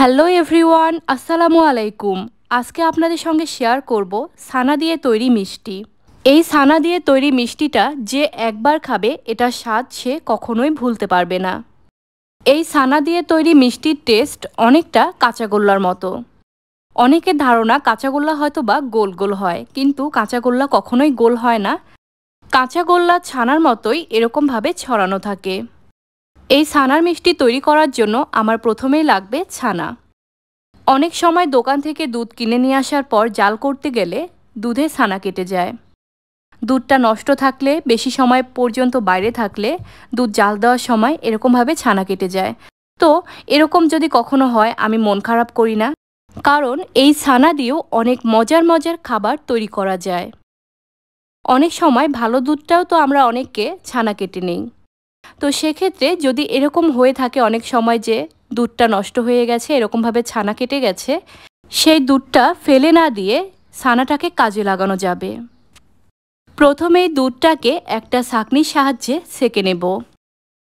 Hello everyone, আসসালামু আলাইকুম। আজকে আপনাদের সঙ্গে শেয়ার করব ছানা দিয়ে তৈরি মিষ্টি। এই ছানা দিয়ে তৈরি মিষ্টিটা যে একবার খাবে এটা স্বাদ সে কখনোই ভুলতে পারবে না। এই ছানা দিয়ে তৈরি মিষ্টির টেস্ট অনেকটা কাঁচাগোল্লার মতো। অনেকের ধারণা কাঁচাগোল্লা হয়তো বা গোল গোল হয়, কিন্তু কাঁচাগোল্লা কখনোই গোল হয় না। কাঁচাগোল্লা ছানার মতোই এরকমভাবে ছড়ানো থাকে। এই ছানার মিষ্টি তৈরি করার জন্য আমার প্রথমেই লাগবে ছানা। অনেক সময় দোকান থেকে দুধ কিনে নিয়ে আসার পর জাল করতে গেলে দুধে ছানা কেটে যায়। দুধটা নষ্ট থাকলে, বেশি সময় পর্যন্ত বাইরে থাকলে দুধ জাল দেওয়ার সময় এরকমভাবে ছানা কেটে যায়। তো এরকম যদি কখনো হয় আমি মন খারাপ করি না, কারণ এই ছানা দিয়েও অনেক মজার মজার খাবার তৈরি করা যায়। অনেক সময় ভালো দুধটাও তো আমরা অনেককে ছানা কেটে নেই। তো সেক্ষেত্রে যদি এরকম হয়ে থাকে অনেক সময় যে দুধটা নষ্ট হয়ে গেছে, এরকমভাবে ছানা কেটে গেছে, সেই দুধটা ফেলে না দিয়ে ছানাটাকে কাজে লাগানো যাবে। প্রথমেই দুধটাকে একটা ছাঁকনির সাহায্যে ছেঁকে নেব।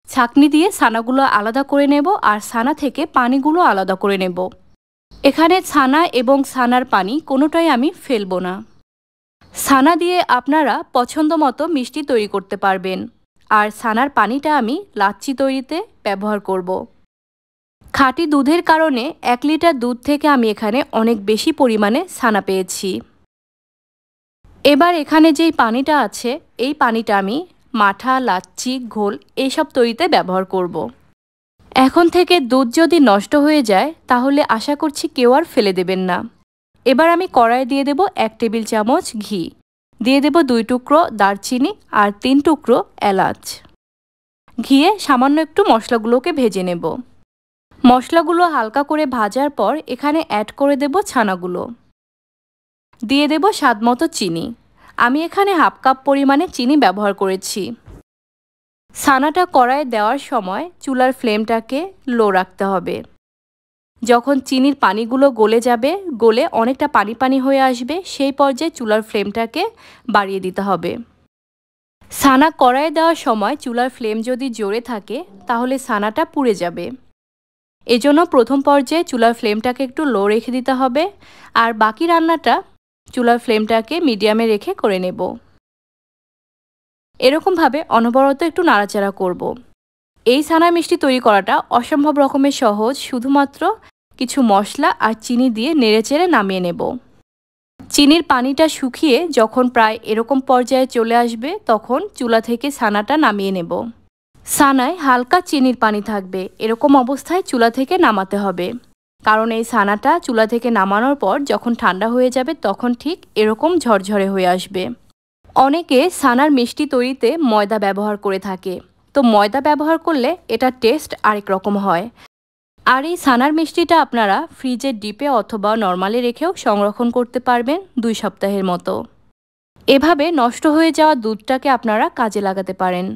ছাঁকনি দিয়ে ছানাগুলো আলাদা করে নেব আর ছানা থেকে পানিগুলো আলাদা করে নেব। এখানে ছানা এবং ছানার পানি কোনোটাই আমি ফেলবো না। ছানা দিয়ে আপনারা পছন্দ মতো মিষ্টি তৈরি করতে পারবেন। আর ছানার পানিটা আমি লাচ্ছি তৈরিতে ব্যবহার করব। খাঁটি দুধের কারণে 1 লিটার দুধ থেকে আমি এখানে অনেক বেশি পরিমাণে ছানা পেয়েছি। এবার এখানে যেই পানিটা আছে, এই পানিটা আমি মাঠা, লাচ্ছি, ঘোল এইসব তৈরিতে ব্যবহার করব। এখন থেকে দুধ যদি নষ্ট হয়ে যায় তাহলে আশা করছি কেউ আর ফেলে দেবেন না। এবার আমি কড়াইয়ে দিয়ে দেব 1 টেবিল চামচ ঘি, দিয়ে দেব 2 টুকরো দারচিনি আর 3 টুকরো এলাচ। ঘিয়ে সামান্য একটু মশলাগুলোকে ভেজে নেব। মশলাগুলো হালকা করে ভাজার পর এখানে অ্যাড করে দেব ছানাগুলো। দিয়ে দেব স্বাদমতো চিনি। আমি এখানে 1/2 কাপ পরিমাণে চিনি ব্যবহার করেছি। ছানাটা কড়াইয়ে দেওয়ার সময় চুলার ফ্লেমটাকে লো রাখতে হবে। যখন চিনির পানিগুলো গলে যাবে, গলে অনেকটা পানি পানি হয়ে আসবে, সেই পর্যায়ে চুলার ফ্লেমটাকে বাড়িয়ে দিতে হবে। ছানা কড়াইয়ে দেওয়ার সময় চুলার ফ্লেম যদি জোরে থাকে তাহলে ছানাটা পুড়ে যাবে। এজন্য প্রথম পর্যায়ে চুলার ফ্লেমটাকে একটু লো রেখে দিতে হবে, আর বাকি রান্নাটা চুলার ফ্লেমটাকে মিডিয়ামে রেখে করে নেব। এরকমভাবে অনবরত একটু নাড়াচাড়া করব। এই ছানা মিষ্টি তৈরি করাটা অসম্ভব রকমের সহজ, শুধুমাত্র কিছু মশলা আর চিনি দিয়ে নেড়েচেড়ে নামিয়ে নেব। চিনির পানিটা শুকিয়ে যখন প্রায় এরকম পর্যায়ে চলে আসবে তখন চুলা থেকে ছানাটা নামিয়ে নেব। ছানায় হালকা চিনির পানি থাকবে, এরকম অবস্থায় চুলা থেকে নামাতে হবে, কারণ এই ছানাটা চুলা থেকে নামানোর পর যখন ঠান্ডা হয়ে যাবে তখন ঠিক এরকম ঝরঝরে হয়ে আসবে। অনেকে ছানার মিষ্টি তৈরিতে ময়দা ব্যবহার করে থাকে, তো ময়দা ব্যবহার করলে এটার টেস্ট আরেক রকম হয়। আর এই ছানার মিষ্টিটা আপনারা ফ্রিজের ডিপে অথবা নর্মালি রেখেও সংরক্ষণ করতে পারবেন 2 সপ্তাহের মতো। এভাবে নষ্ট হয়ে যাওয়া দুধটাকে আপনারা কাজে লাগাতে পারেন।